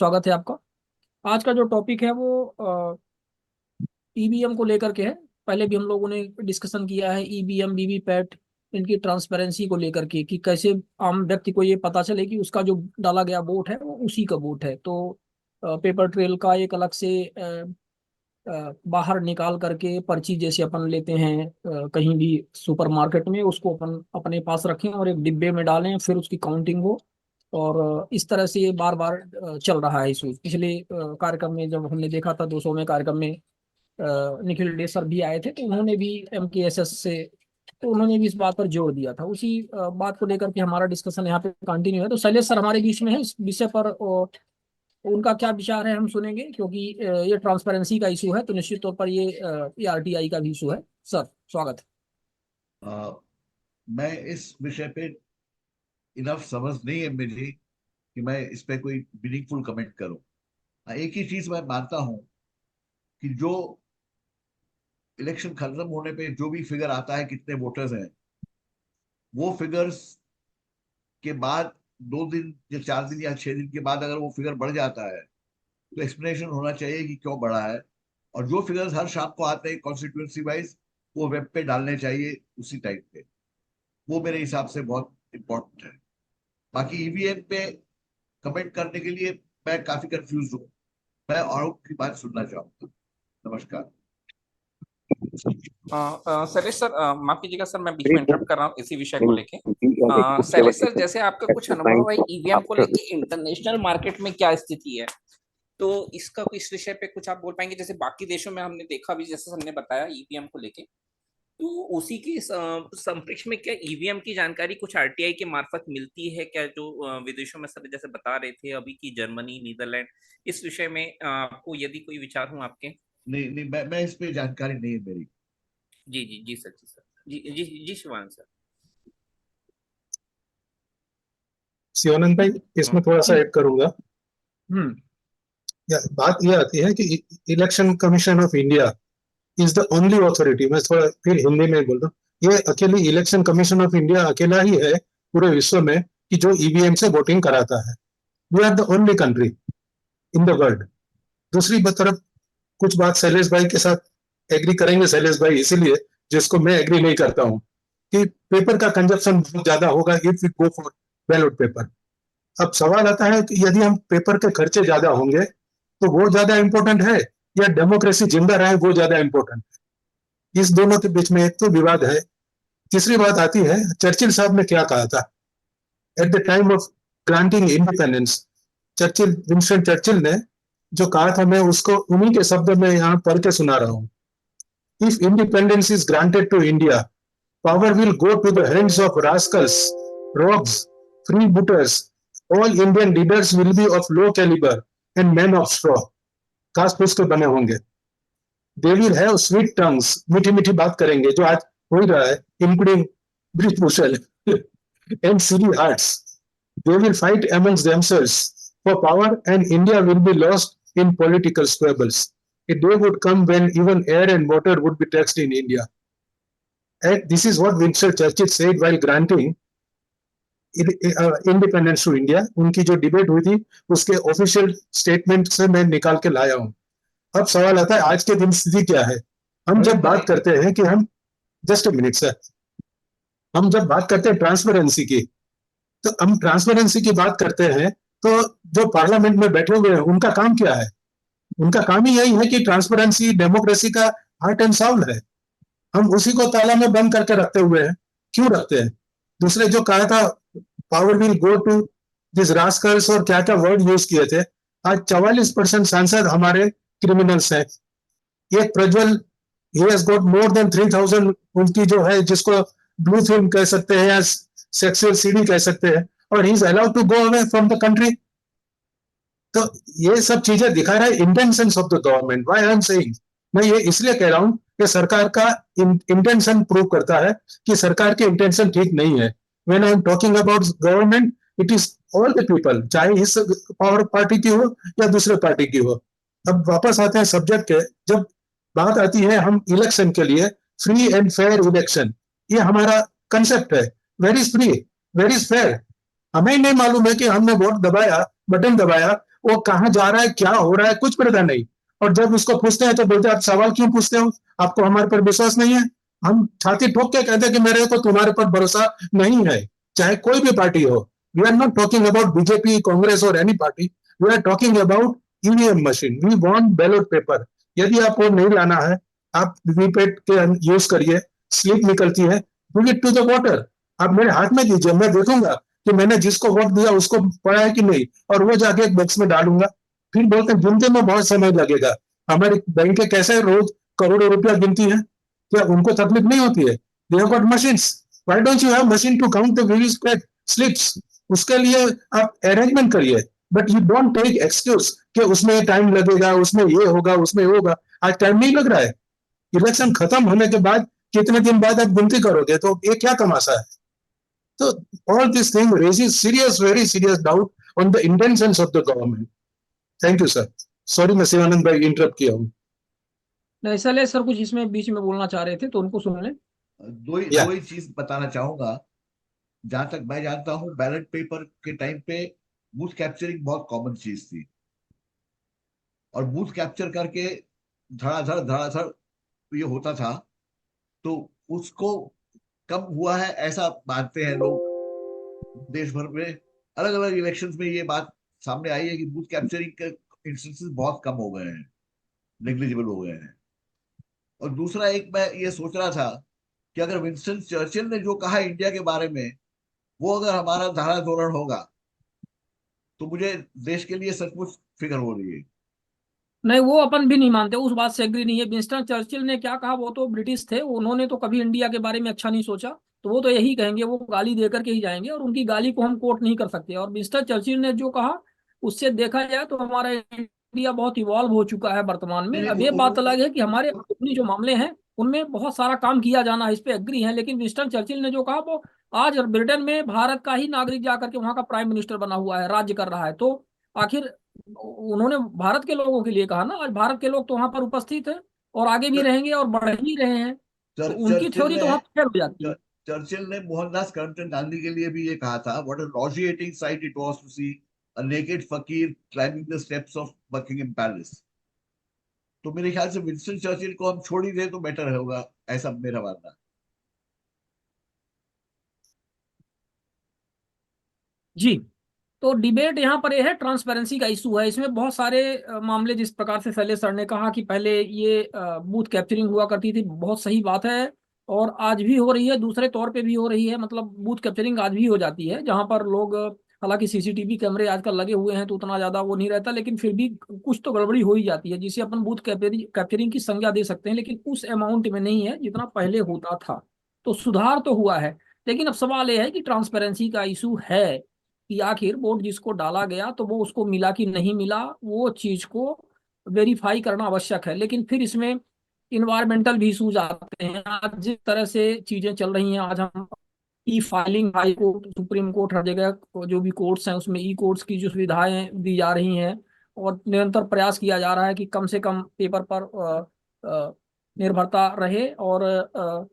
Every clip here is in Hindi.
स्वागत है आपका। आज का जो टॉपिक है वो ईवीएम को लेकर के है। पहले भी हम लोगों ने डिस्कशन किया है ईवीएम वीवीपैट, इनकी ट्रांसपेरेंसी को लेकर के कि कैसे आम व्यक्ति को ये पता चले कि उसका जो डाला गया वोट है वो उसी का वोट है। तो पेपर ट्रेल का एक अलग से बाहर निकाल करके पर्ची जैसे अपन लेते हैं कहीं भी सुपरमार्केट में, उसको अपन अपने पास रखें और एक डिब्बे में डालें, फिर उसकी काउंटिंग हो। और इस तरह से ये बार बार चल रहा है इशू। पिछले कार्यक्रम में जब हमने देखा था 200वें कार्यक्रम में निखिल डे सर भी आए थे, तो उन्होंने भी एमकेएसएस से, तो उन्होंने भी इस बात पर जोर दिया था। उसी बात को लेकर के हमारा डिस्कशन यहाँ पे कंटिन्यू है। तो शैलेश सर हमारे बीच में है, इस विषय पर उनका क्या विचार है हम सुनेंगे, क्योंकि ये ट्रांसपेरेंसी का इशू है, तो निश्चित तौर पर ये आरटीआई का भी इशू है। सर स्वागत आ, मैं इस विषय पे इनफ समझ नहीं है मेरी कि मैं इस पे कोई मीनिंगफुल कमेंट करूं। एक ही चीज मैं मानता हूं कि जो इलेक्शन खत्म होने पे जो भी फिगर आता है कितने वोटर्स हैं, वो फिगर्स के बाद 2 दिन या 4 दिन या 6 दिन के बाद अगर वो फिगर बढ़ जाता है तो एक्सप्लेनेशन होना चाहिए कि क्यों बढ़ा है। और जो फिगर्स हर शाम को आते हैं कॉन्स्टिट्यूंसी वाइज, वो वेब पे डालने चाहिए उसी टाइप पे। वो मेरे हिसाब से बहुत इंपॉर्टेंट है। बाकी ईवीएम पे कमेंट करने के लिए मैं काफी कंफ्यूज हूँ। मैं औरों की बात सुनना चाहूंगा। नमस्कार। शैलेश सर, माफ कीजिएगा सर, मैं बीच में इंटरप्ट कर रहा हूँ इसी विषय को लेके। शैलेश सर, जैसे आपका कुछ अनुभव है ईवीएम को लेके इंटरनेशनल मार्केट में क्या स्थिति है, तो इसका इस विषय पे कुछ आप बोल पाएंगे? जैसे बाकी देशों में हमने देखा भी, जैसे हमने बताया ईवीएम को लेके, तो उसी के संप्रेक्ष में क्या ईवीएम की जानकारी कुछ आरटीआई के मार्फत मिलती है क्या, जो विदेशों में सर जैसे बता रहे थे अभी की जर्मनी, नीदरलैंड, इस विषय में आपको यदि कोई विचार हो आपके? नहीं नहीं, मैं इस पे जानकारी नहीं है मेरी। जी जी जी सर, जी सर, जी जी जी शिवान सर। शिवानंद भाई, इसमें थोड़ा सा ऐड करूंगा। हम्म। बात ये आती है कि election commission of India is the only authority. मैं थोड़ा फिर हिंदी में बोल रहा हूँ, ये अकेली इलेक्शन कमीशन ऑफ इंडिया अकेला ही है पूरे विश्व में कि जो ईवीएम से वोटिंग कराता है। We are the only country in the world. दूसरी तरफ कुछ बात शैलेश भाई के साथ एग्री करेंगे शैलेश भाई, इसीलिए जिसको मैं एग्री नहीं करता हूँ कि पेपर का कंजप्शन बहुत ज्यादा होगा if you go for ballot paper. अब सवाल आता है कि यदि हम पेपर के खर्चे ज्यादा होंगे तो वो ज्यादा इंपॉर्टेंट है या डेमोक्रेसी जिंदा रहे वो ज्यादा इंपॉर्टेंट है? इस दोनों के बीच में एक तो विवाद है। तीसरी बात आती है, चर्चिल साहब ने क्या कहा था at the time of granting independence. Churchill, Winston Churchill ने जो कहा था, मैं उसको उन्हीं के शब्द में यहाँ पढ़ के सुना रहा हूँ। If independence is granted to India, power will go to the hands of rascals, rogues, freebooters. All Indian leaders will be of low caliber and men of straw. घास फूस के बने होंगे। They will have sweet tongues, मीठी मीठी बात करेंगे, जो आज हो ही रहा है, including Brishbhushan, and silly hearts. They will fight amongst themselves for power, and India will be lost in political squabbles. A day would come when even air and water would be taxed in India. And this is what Winston Churchill said while granting independence to India. उनकी जो डिबेट हुई थी उसके ऑफिशियल स्टेटमेंट से मैं निकाल के लाया हूं। अब सवाल आता है आज के दिन स्थिति क्या है। हम जब बात करते हैं कि हम, जस्ट ए मिनट सर, हम जब बात करते हैं ट्रांसपेरेंसी की, तो हम ट्रांसपेरेंसी की बात करते हैं तो जो पार्लियामेंट में बैठे हुए हैं उनका काम क्या है? उनका काम ही यही है कि ट्रांसपेरेंसी डेमोक्रेसी का हार्ट एंड साउल है। हम उसी को ताला में बंद करके रखते हुए हैं। क्यों रखते हैं? दूसरे जो कहा था power will go to this rascals और क्या क्या वर्ड यूज किए थे। आज 44% सांसद हमारे क्रिमिनल्स हैं। ये Prajwal, he has got more than 3000, उनकी जो है जिसको ब्लू फिल्म कह सकते हैं या सेक्सुअल सीडी कह सकते हैं, और he is allowed to go away from the country. तो ये सब चीजें दिखा रहा है intentions of the government. Why I am saying, मैं ये इसलिए कह रहा हूं कि सरकार का इंटेंशन प्रूव करता है कि सरकार के इंटेंशन ठीक नहीं है। When I am talking about government, it is all the people, चाहे इस पावर पार्टी की हो या दूसरे पार्टी की हो। अब वापस आते हैं सब्जेक्ट के। जब बात आती है हम इलेक्शन के लिए, फ्री एंड फेयर इलेक्शन, ये हमारा कंसेप्ट है। Where is free, where is fair? हमें नहीं मालूम है कि हमने वोट दबाया, बटन दबाया वो कहाँ जा रहा है, क्या हो रहा है, कुछ पता नहीं। और जब उसको पूछते हैं तो बोलते हैं आप सवाल क्यों पूछते हो, आपको हमारे पर विश्वास नहीं है। हम छाती ठोक के कहते हैं कि मेरे को तुम्हारे पर भरोसा नहीं है, चाहे कोई भी पार्टी हो। We are not talking about BJP, Congress और any party, we are talking about EVM machine, we want ballot paper. यदि आपको नहीं लाना है, आप वीवीपैट के यूज करिए, स्लिप निकलती है, bring it to the water, आप मेरे हाथ में दीजिए, मैं देखूंगा कि मैंने जिसको वोट दिया उसको पढ़ा है कि नहीं, और वो जाके एक बॉक्स में डालूंगा। फिर बोलते हैं गिनते में बहुत समय लगेगा। हमारी बैंक कैसे रोज करोड़ों रुपया गिनती है, क्या उनको तकलीफ नहीं होती है? They have got machines, why don't you have machine to count the VVPAT slips? उसके लिए आप अरेंजमेंट करिए, but you don't take excuse कि उसमें टाइम लगेगा, उसमें ये होगा, उसमें होगा। आज टाइम नहीं लग रहा है, इलेक्शन खत्म होने के बाद कितने दिन बाद आप गिनती करोगे, तो ये क्या तमाशा है? तो all this thing raises serious, very serious doubt on the intentions of the government. Thank you sir, sorry मैं शिवानंद भाई इंटरप्ट किया हूँ। नहीं सर, सर कुछ इसमें बीच में बोलना चाह रहे थे तो उनको सुन लें। या दो ही चीज बताना चाहूंगा। जहां तक मैं जानता हूं, बैलेट पेपर के टाइम पे बूथ कैप्चरिंग बहुत कॉमन चीज थी, और बूथ कैप्चर करके धड़ाधड़ धड़ाधड़ ये होता था। तो उसको कम हुआ है ऐसा मानते हैं लोग देश भर में। अलग अलग इलेक्शंस में ये बात सामने आई है कि बूथ कैप्चरिंग के इंस्टेंसेस बहुत कम हो गए हैं, नेग्लिजिबल हो गए हैं। और दूसरा, एक मैं ये सोच रहा था कि अगर विंस्टन चर्चिल ने जो कहा इंडिया के बारे में, वो अगर हमारा धारा धोरण होगा, तो मुझे देश के लिए सचमुच फिक्र हो रही है। नहीं, वो अपन भी नहीं मानते, उस बात से एग्री नहीं है। विंस्टन चर्चिल ने क्या कहा, वो तो ब्रिटिश थे, उन्होंने तो कभी इंडिया के बारे में अच्छा नहीं सोचा। तो वो तो यही कहेंगे, वो गाली दे करके ही जाएंगे, और उनकी गाली को हम कोट नहीं कर सकते। और विंस्टन चर्चिल ने जो कहा, उससे देखा जाए तो हमारा इंडिया बहुत इवॉल्व हो चुका है वर्तमान में। नहीं, अब ये बात अलग है कि हमारे अपने जो मामले हैं उनमें बहुत सारा काम किया जाना है, इस पे एग्री है। लेकिन विंस्टन चर्चिल ने जो कहा, वो आज ब्रिटेन में भारत का ही नागरिक जाकर के वहां का प्राइम मिनिस्टर बना हुआ है, राज्य कर रहा है। तो आखिर उन्होंने भारत के लोगों के लिए कहा ना। आज भारत के लोग तो वहां पर उपस्थित हैं और आगे भी रहेंगे और बढ़ ही रहे हैं। तो उनकी चर्चिल थ्योरी ने तो वहां फेल हो जाती है। चर्चिल ने मोहनदास करमचंद गांधी के लिए भी ये कहा था, what a nauseating sight it was to see a naked fakir climbing the steps of Buckingham Palace. तो मेरे ख्याल से विंस्टन चर्चिल को हम छोड़ ही दें तो बेटर होगा, ऐसा मेरा मानना है। जी। तो डिबेट यहाँ पर यह है, ट्रांसपेरेंसी का इशू है। इसमें बहुत सारे मामले, जिस प्रकार से शैलेश सर ने कहा कि पहले ये बूथ कैप्चरिंग हुआ करती थी, बहुत सही बात है। और आज भी हो रही है, दूसरे तौर पे भी हो रही है। मतलब बूथ कैप्चरिंग आज भी हो जाती है, जहां पर लोग हालांकि सीसीटीवी कैमरे आजकल लगे हुए हैं तो उतना ज्यादा वो नहीं रहता, लेकिन फिर भी कुछ तो गड़बड़ी हो ही जाती है, जिसे अपन बूथ कैप्चरिंग की संज्ञा दे सकते हैं। लेकिन उस अमाउंट में नहीं है जितना पहले होता था। तो सुधार तो हुआ है। लेकिन अब सवाल यह है कि ट्रांसपेरेंसी का इशू है, कि आखिर वोट जिसको डाला गया तो वो उसको मिला कि नहीं मिला, वो चीज को वेरीफाई करना आवश्यक है। लेकिन फिर इसमें इन्वायरमेंटल भी इशूज आते हैं। आज जिस तरह से चीजें चल रही हैं, आज हम e filing, high court, supreme court, हर जगह जो भी कोर्ट्स हैं उसमें ई कोर्ट्स की जो सुविधाएं दी जा रही हैं, और निरंतर प्रयास किया जा रहा है कि कम से कम पेपर पर निर्भरता रहे, और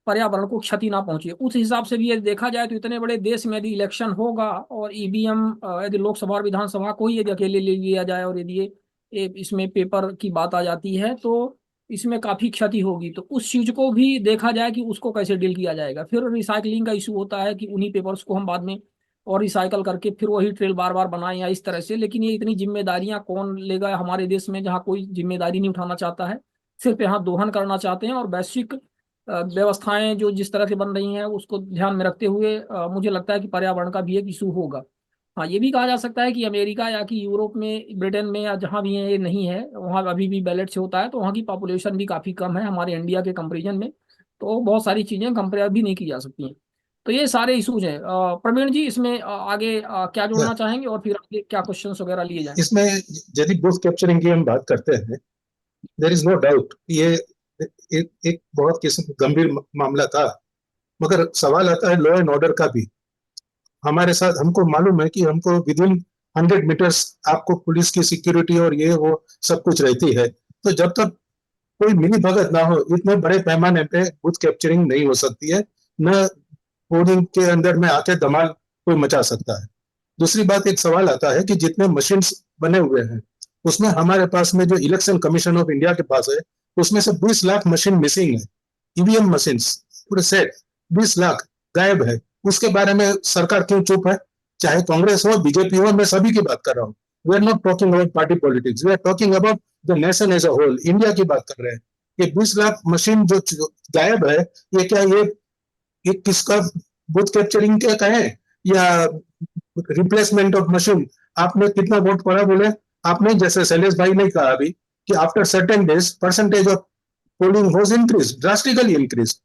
पर्यावरण को क्षति ना पहुंचे। उस हिसाब से भी यदि देखा जाए तो इतने बड़े देश में यदि इलेक्शन होगा और ईवीएम, यदि लोकसभा और विधानसभा को ही यदि अकेले ले लिया जाए, और यदि इसमें पेपर की बात आ जाती है, तो इसमें काफी क्षति होगी। तो उस चीज को भी देखा जाए कि उसको कैसे डील किया जाएगा। फिर रिसाइकलिंग का इशू होता है कि उन्हीं पेपर्स को हम बाद में और रिसाइकल करके फिर वही ट्रेल बार बार बनाएं, या इस तरह से। लेकिन ये इतनी जिम्मेदारियां कौन लेगा हमारे देश में, जहाँ कोई जिम्मेदारी नहीं उठाना चाहता है, सिर्फ यहाँ दोहन करना चाहते हैं। और वैश्विक व्यवस्थाएं जो जिस तरह से बन रही हैं उसको ध्यान में रखते हुए मुझे लगता है कि पर्यावरण का भी एक इशू होगा। हाँ, ये भी कहा जा सकता है कि अमेरिका या कि यूरोप में, ब्रिटेन में, या जहाँ भी है ये नहीं है, वहाँ अभी भी बैलेट से होता है, तो वहाँ की पॉपुलेशन भी काफ़ी कम है हमारे इंडिया के कंपेरिजन में। तो बहुत सारी चीज़ें कंपेयर भी नहीं की जा सकती हैं। तो ये सारे इशूज हैं। प्रवीण जी, इसमें आगे क्या जोड़ना चाहेंगे, और फिर आगे क्या क्वेश्चंस वगैरह लिए जाएं? इसमें यदि बूथ कैप्चरिंग की हम बात करते हैं, देर इज नो डाउट ये एक बहुत किस्म गंभीर मामला था। मगर सवाल आता है लॉ एंड ऑर्डर का भी। हमारे साथ हमको मालूम है कि हमको विद इन 100 मीटर्स आपको पुलिस की सिक्योरिटी और ये वो सब कुछ रहती है। तो जब तक कोई मिली भगत ना हो, इतने बड़े पैमाने पे बूथ कैप्चरिंग नहीं हो सकती है। न पोलिंग के अंदर में आके धमाल कोई मचा सकता है। दूसरी बात, एक सवाल आता है कि जितने मशीन्स बने हुए हैं उसमें हमारे पास में जो इलेक्शन कमीशन ऑफ इंडिया के पास है उसमें से 20 लाख मशीन मिसिंग है। ईवीएम मशीन पूरे सेट 20 लाख गायब है। उसके बारे में सरकार क्यों चुप है? चाहे कांग्रेस हो, बीजेपी हो, मैं सभी की बात कर रहा हूँ। We are not talking about party politics, we are talking about the nation as a whole, India की बात कर रहे हैं। ये 20 लाख मशीन जो गायब है, ये क्या ये किसका बूथ कैप्चरिंग के कहें या रिप्लेसमेंट ऑफ मशीन? आपने कितना वोट पड़ा बोले? आपने, जैसे शैलेश भाई ने कहा अभी, कि after certain days percentage of polling was increase, drastically increase,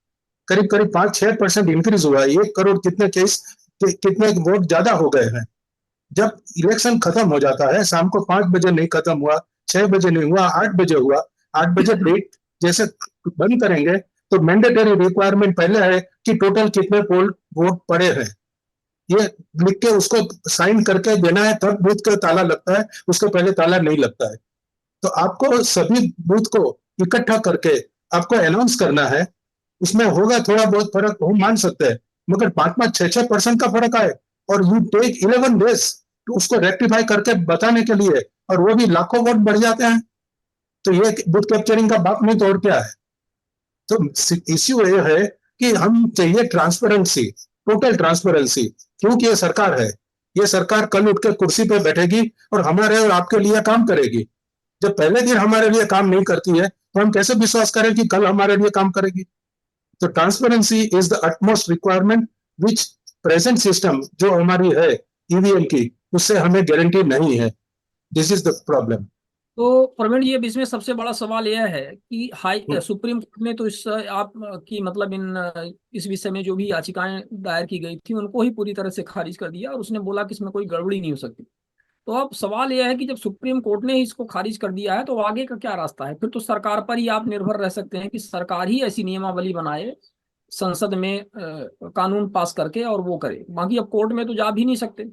करीब करीब 5-6% इंक्रीज हुआ है। 1 करोड़ कितने केस कितने वोट ज्यादा हो गए हैं। जब इलेक्शन खत्म हो जाता है, शाम को 5 बजे नहीं खत्म हुआ, 6 बजे नहीं हुआ, 8 बजे हुआ, 8 बजे डेट जैसे बंद करेंगे तो मैंडेटरी रिक्वायरमेंट पहले है कि टोटल कितने पोल वोट पड़े हैं, ये लिख के उसको साइन करके देना है, तब बूथ का ताला लगता है, उसके पहले ताला नहीं लगता है। तो आपको सभी बूथ को इकट्ठा करके आपको अनाउंस करना है। उसमें होगा थोड़ा बहुत फर्क, हम मान सकते हैं, मगर 5-5, 6-6% का फर्क आए और यू टेक 11 डेज तो उसको रेक्टिफाई करके बताने के लिए, और वो भी लाखों वोट बढ़ जाते हैं, तो ये बूथ कैप्चरिंग का बाप नहीं तो और क्या है? तो इश्यू ये है कि हम चाहिए ट्रांसपेरेंसी, टोटल ट्रांसपेरेंसी, क्योंकि ये सरकार है। ये सरकार कल उठ के कुर्सी पे बैठेगी और हमारे और आपके लिए काम करेगी। जब पहले दिन हमारे लिए काम नहीं करती है तो हम कैसे विश्वास करें कि कल हमारे लिए काम करेगी? तो transparency is the utmost requirement which present system जो हमारी है ईवीएम की, उससे हमें गारंटी नहीं है। This is the problem. तो प्रवीण जी, अब इसमें सबसे बड़ा सवाल यह है कि हाई सुप्रीम कोर्ट ने तो इस आप की मतलब इस विषय में जो भी याचिकाएं दायर की गई थी उनको ही पूरी तरह से खारिज कर दिया और उसने बोला कि इसमें कोई गड़बड़ी नहीं हो सकती। तो अब सवाल यह है कि जब सुप्रीम कोर्ट ने इसको खारिज कर दिया है तो आगे का क्या रास्ता है? फिर तो सरकार पर ही आप निर्भर रह सकते हैं कि सरकार ही ऐसी नियमावली बनाए संसद में कानून पास करके और वो करे, बाकी अब कोर्ट में तो जा भी नहीं सकते।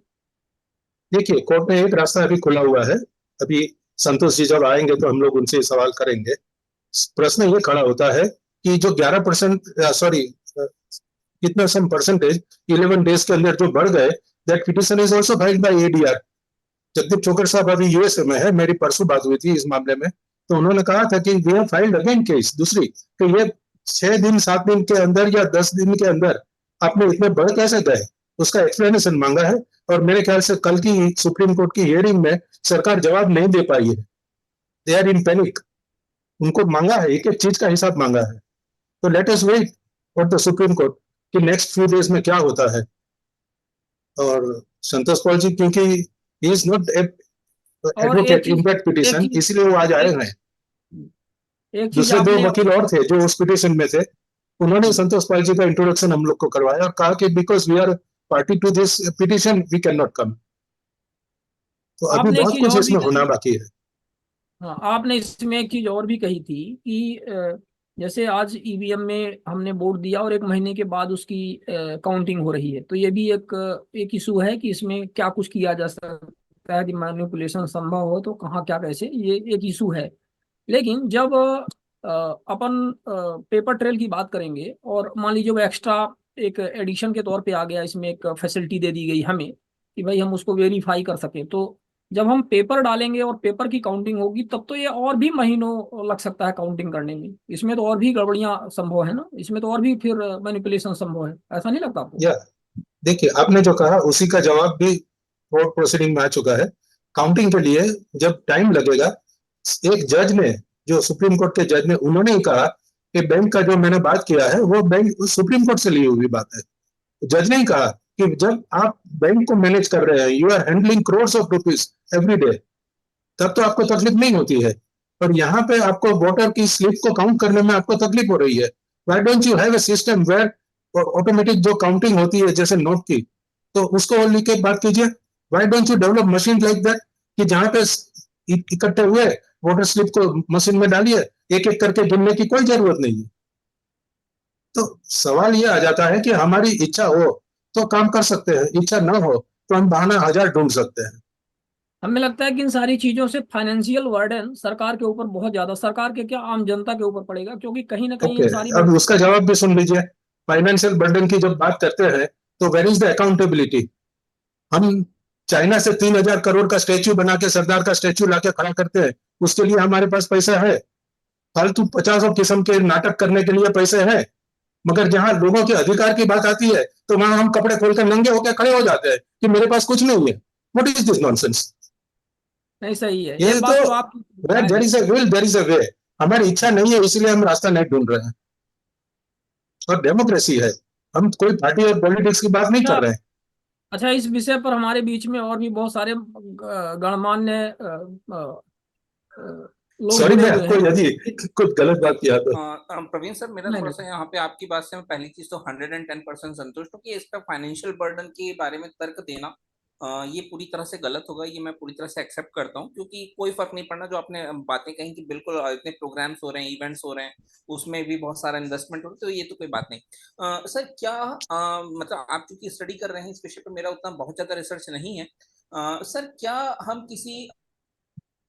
देखिए, कोर्ट में एक रास्ता अभी खुला हुआ है। अभी संतोष जी जब आएंगे तो हम लोग उनसे सवाल करेंगे। प्रश्न ये खड़ा होता है कि जो 11% सॉरी कितना सम परसेंटेज 11 डेज के अंदर जो बढ़ गए, that petition is also filed by ADR. Jagdeep चोकर साहब अभी यूएसए में है, मेरी परसों बात हुई थी इस मामले में, तो उन्होंने कहा था कि we have filed again case दूसरी, कि ये 6 दिन 7 दिन के अंदर या 10 दिन के अंदर आपने इतने बढ़ कैसे गए, उसका एक्सप्लेनेशन मांगा है। और मेरे ख्याल से कल की सुप्रीम कोर्ट की हियरिंग में सरकार जवाब नहीं दे पाई है। They are in panic. उनको मांगा है, एक एक चीज का हिसाब मांगा है। तो let us wait for the Supreme Court कि नेक्स्ट फ्यू डेज में क्या होता है। और संतोष पॉल जी, क्योंकि ही इज नॉट और एक एडवोकेट इन चीज दैट एक पिटिशन, चीज इसलिए वो आज आए एक, हैं। एक चीज दूसरे 2 आपने वकील और थे जो उस पिटिशन में थे, उन्होंने संतोष पाल जी का इंट्रोडक्शन हम लोग को करवाया और कहा कि because we are party to this petition we can not come. तो अभी आपने एक बहुत चीज कुछ और भी इसमें होना कही। बाकी है। हाँ, आपने इसमें एक चीज और भी कही थी कि जैसे आज ईवीएम में हमने वोट दिया और 1 महीने के बाद उसकी काउंटिंग हो रही है, तो ये भी एक इशू है कि इसमें क्या कुछ किया जा सकता है, कि मैनिपुलेशन संभव हो तो कहाँ क्या कैसे, ये एक इशू है। लेकिन जब अपन पेपर ट्रेल की बात करेंगे और मान लीजिए वो एक्स्ट्रा एक एडिशन के तौर पे आ गया, इसमें एक फैसिलिटी दे दी गई हमें कि भाई हम उसको वेरीफाई कर सकें, तो जब हम पेपर डालेंगे और पेपर की काउंटिंग होगी तब तो ये और भी महीनों लग सकता है काउंटिंग करने में। इसमें तो और भी गड़बड़ियां संभव है ना, इसमें तो और भी फिर मैनिपुलेशन संभव है, ऐसा नहीं लगता आपको? या देखिए, आपने जो कहा उसी का जवाब भी कोर्ट प्रोसीडिंग में आ चुका है। काउंटिंग के लिए जब टाइम लगेगा, एक जज ने, जो सुप्रीम कोर्ट के जज ने, उन्होंने ही कहा कि बैंक का जो मैंने बात किया है वो बैंक सुप्रीम कोर्ट से ली हुई बात है। जज ने ही कहा कि जब आप बैंक को मैनेज कर रहे हैं, you are handling crores of rupees every day, तब तो आपको तकलीफ नहीं होती है। और यहाँ पे आपको वोटर की स्लिप को काउंट करने में आपको तकलीफ हो रही है। Why don't you have a system where automatic जो काउंटिंग होती है जैसे नोट की, तो उसको लिख के बात कीजिए। Why don't you develop machine like that कि जहाँ पे इकट्ठे हुए वोटर स्लिप को मशीन में डालिए, एक एक करके गिनने की कोई जरूरत नहीं है। तो सवाल ये आ जाता है कि हमारी इच्छा हो तो काम कर सकते हैं, इच्छा ना हो तो हम बहाना हजार ढूंढ सकते हैं। हमें लगता है कि इन सारी चीजों से फाइनेंशियल वर्डन सरकार के ऊपर बहुत ज्यादा, सरकार के क्या आम जनता के ऊपर पड़ेगा, क्योंकि कहीं ना कहीं ओके, इन सारी अब उसका जवाब भी सुन लीजिए। फाइनेंशियल बर्डन की जब बात करते हैं तो वेर इज द अकाउंटेबिलिटी? हम चाइना से 3,000 करोड़ का स्टैच्यू बना के सरदार का स्टैच्यू लाके खड़ा करते हैं, उसके लिए हमारे पास पैसा है? फालतू 50 किस्म के नाटक करने के लिए पैसे हैं, मगर जहां लोगों के अधिकार की बात आती है तो वहां हम कपड़े खोलकर नंगे होकर खड़े हो जाते हैं कि मेरे पास कुछ नहीं है। What is this nonsense? नहीं सही है, ये ये बात तो तो आप जायज देयर है। Is a will there is a way. हमारी इच्छा नहीं है इसलिए हम रास्ता नहीं ढूंढ रहे हैं, और डेमोक्रेसी है, हम कोई पार्टी और पॉलिटिक्स की बात नहीं कर अच्छा रहे हैं। अच्छा, इस विषय पर हमारे बीच में और भी बहुत सारे गणमान्य लोग सॉरी, जुड़े मैं हुए आपको हैं। यदि कुछ गलत बात किया तो प्रवीण सर, मेरा नहीं थोड़ा सा नहीं, यहाँ पे आपकी बात से मैं पहली चीज तो 110% संतुष्ट हूँ कि इस पर फाइनेंशियल बर्डन के बारे में तर्क देना ये पूरी तरह से गलत होगा, ये मैं पूरी तरह से एक्सेप्ट करता हूँ, क्योंकि कोई फर्क नहीं पड़ना। जो आपने बातें कही कि बिल्कुल इतने प्रोग्राम्स हो रहे हैं, इवेंट्स हो रहे हैं, उसमें भी बहुत सारा इन्वेस्टमेंट हो रहा है, तो ये तो कोई बात नहीं। सर क्या मतलब आप चूंकि स्टडी कर रहे हैं इस विषय पर, मेरा उतना बहुत ज्यादा रिसर्च नहीं है। सर क्या हम किसी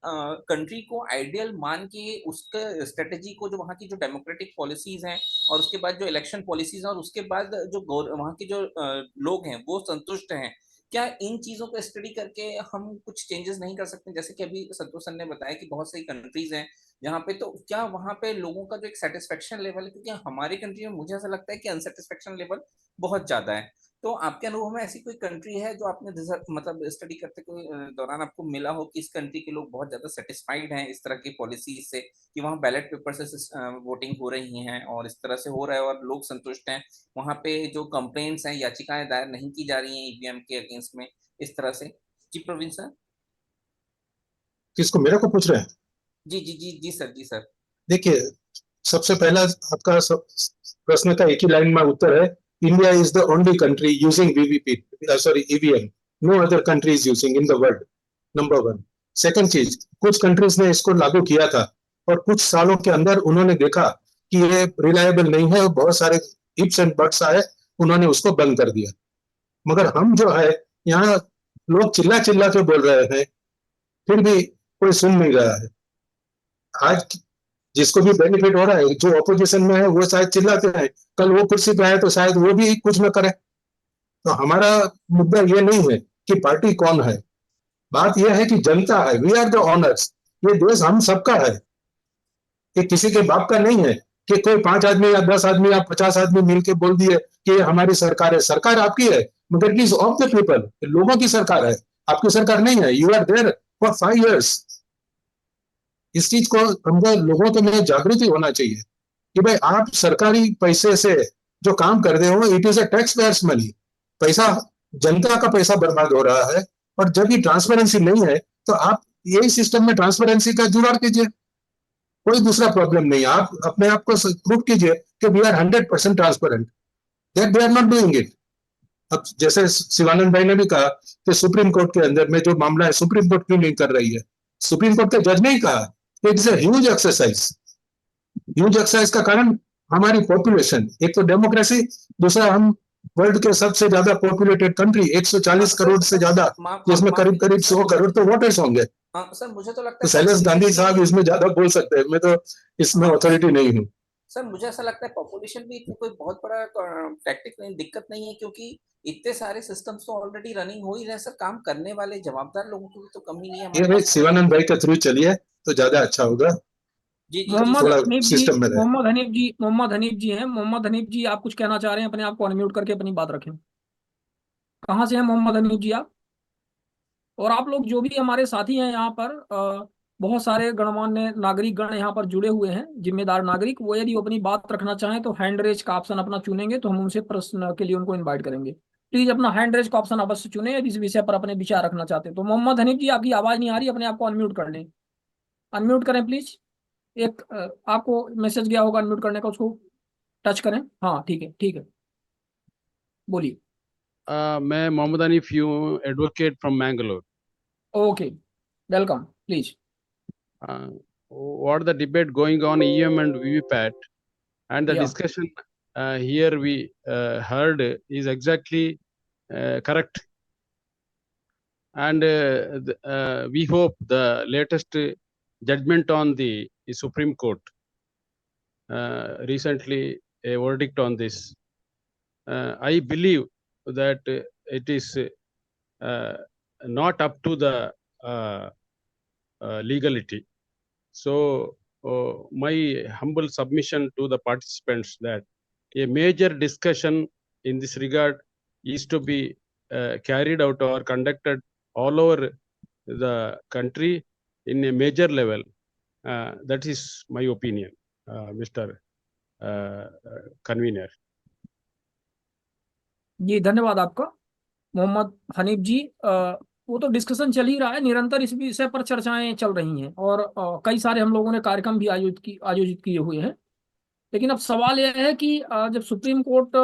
कंट्री को आइडियल मान के उसके स्ट्रेटेजी को, जो वहाँ की जो डेमोक्रेटिक पॉलिसीज हैं और उसके बाद जो इलेक्शन पॉलिसीज हैं और उसके बाद जो वहाँ के जो लोग हैं वो संतुष्ट हैं, क्या इन चीजों को स्टडी करके हम कुछ चेंजेस नहीं कर सकते? जैसे कि अभी संतोष सर ने बताया कि बहुत सारी कंट्रीज हैं जहाँ पे, तो क्या वहाँ पे लोगों का जो एक सेटिस्फेक्शन लेवल है, क्योंकि हमारी कंट्री में मुझे ऐसा लगता है कि अनसेटिस्फेक्शन लेवल बहुत ज्यादा है। तो आपके अनुभव में ऐसी कोई कंट्री है जो आपने मतलब स्टडी करते के दौरान आपको मिला हो कि इस कंट्री के लोग बहुत ज्यादा सेटिस्फाइड हैं इस तरह की पॉलिसी से, कि वहाँ बैलेट पेपर से वोटिंग हो रही हैं और इस तरह से हो रहा है और लोग संतुष्ट हैं, वहाँ पे जो कंप्लेंट्स हैं, याचिकाएं दायर नहीं की जा रही हैं ईवीएम के अगेंस्ट में, इस तरह से? जी प्रवीण सर। किसको, मेरे को पूछ रहे हैं? जी जी जी जी सर, जी सर। देखिए, सबसे पहला आपका प्रश्न का एक ही लाइन में उत्तर है, India is the only country using VVP, sorry EVM, no other country is using in the world, number one. Second चीज, कुछ कंट्रीज ने इसको लागू किया था और कुछ सालों के अंदर उन्होंने देखा कि ये रिलायबल नहीं है और बहुत सारे इप्स एंड बट्स आए, उन्होंने उसको बंद कर दिया। मगर हम जो है, यहाँ लोग चिल्ला चिल्ला के बोल रहे हैं, फिर भी कोई सुन नहीं रहा है। आज जिसको भी बेनिफिट हो रहा है, जो ऑपोजिशन में है वो शायद चिल्लाते हैं, कल वो कुर्सी पे आए तो शायद वो भी कुछ न करे। तो हमारा मुद्दा ये नहीं है कि पार्टी कौन है, बात यह है कि जनता है, वी आर द ऑनर्स। ये देश हम सबका है, ये किसी के बाप का नहीं है कि कोई 5 आदमी या 10 आदमी या 50 आदमी मिलके बोल दिए कि ये हमारी सरकार है। सरकार आपकी है, मगर it is of the people, लोगों की सरकार है, आपकी सरकार नहीं है। You are there for 5 years। इस चीज को हमको लोगों के में जागृति होना चाहिए कि भाई आप सरकारी पैसे से जो काम कर रहे हो, it is a tax payers money, पैसा, जनता का पैसा बर्बाद हो रहा है। और जब ये ट्रांसपेरेंसी नहीं है तो आप यही सिस्टम में ट्रांसपेरेंसी का जुगाड़ कीजिए, कोई दूसरा प्रॉब्लम नहीं है। आप अपने आप को प्रूव कीजिए कि we are 100% transparent, that they are not doing it. अब जैसे शिवानंद भाई ने भी कहा कि सुप्रीम कोर्ट के अंदर में जो मामला है, सुप्रीम कोर्ट क्यों नहीं कर रही है? सुप्रीम कोर्ट के जज ने ही कहा it is a huge exercise. Huge exercise का कारण हमारी पॉपुलेशन, एक तो डेमोक्रेसी, दूसरा हम वर्ल्ड के सबसे ज्यादा पॉपुलेटेड कंट्री, 140 सर करोड़ से ज्यादा, जिसमें माफ करीब कीजिए करीब 100 करोड़ तो वोटर्स होंगे। सर, मुझे तो लगता तो है शैलेश गांधी पॉपुलेशन साहब भी। इसमें ज्यादा बोल सकते हैं, मैं तो इसमें हाँ अथॉरिटी नहीं हूँ। सर, मुझे ऐसा लगता है पॉपुलेशन भी इतनी कोई बहुत बड़ा टैक्टिक नहीं, दिक्कत नहीं है, क्योंकि इतने सारे सिस्टम्स तो ऑलरेडी रनिंग हो ही रहे हैं सर। काम करने वाले जवाबदार लोगों की भी तो कमी नहीं है ये हमारे भाई पास में। शिवानंद भाई के थ्रू चलिए तो ज्यादा अच्छा होगा, जी जी जी मोहम्मद सर। थोड़ा हनीफ जी, सिस्टम में रहे। मोहम्मद हनीफ जी हैं। मोहम्मद हनीफ जी, आप कुछ कहना चाह रहे हैं? अपने आप को अनम्यूट करके अपनी बात रखें। कहाँ से हैं मोहम्मद हनीफ जी आप? और आप लोग जो भी हमारे साथी हैं यहाँ पर, बहुत सारे गणमान्य नागरिक गण यहाँ पर जुड़े हुए हैं, जिम्मेदार नागरिक, वो यदि अपनी बात रखना चाहें तो हैंड रेज का ऑप्शन अपना चुनेंगे, तो हम उनसे प्रश्न के लिए उनको इनवाइट करेंगे। प्लीज अपना हैंड रेज का ऑप्शन अवश्य चुने यदि इस विषय पर अपने विचार रखना चाहते हैं। तो मोहम्मद हनीफ जी, आपकी आवाज नहीं आ रही, अपने आप को अनम्यूट कर लें। अनम्यूट करें प्लीज। एक आपको मैसेज गया होगा अनम्यूट करने का, उसको टच करें। हाँ ठीक है, ठीक है, बोलिए। मैं मोहम्मद हनीफ हूँ, advocate from Mangalore. Okay, welcome, please. What the debate going on EM and VVPAT and the या discussion here we heard is exactly correct, and we hope the latest judgment on the Supreme Court, recently a verdict on this. I believe that it is not up to the legality. So my humble submission to the participants that a major discussion in this regard is to be carried out or conducted all over the country in a major level. That is my opinion, Mr. Convener. जी धन्यवाद आपका मोहम्मद हनीफ जी। वो तो डिस्कशन चल ही रहा है, निरंतर इस विषय पर चर्चाएं चल रही हैं और कई सारे हम लोगों ने कार्यक्रम भी आयोजित किए हुए हैं। लेकिन अब सवाल यह है कि जब सुप्रीम कोर्ट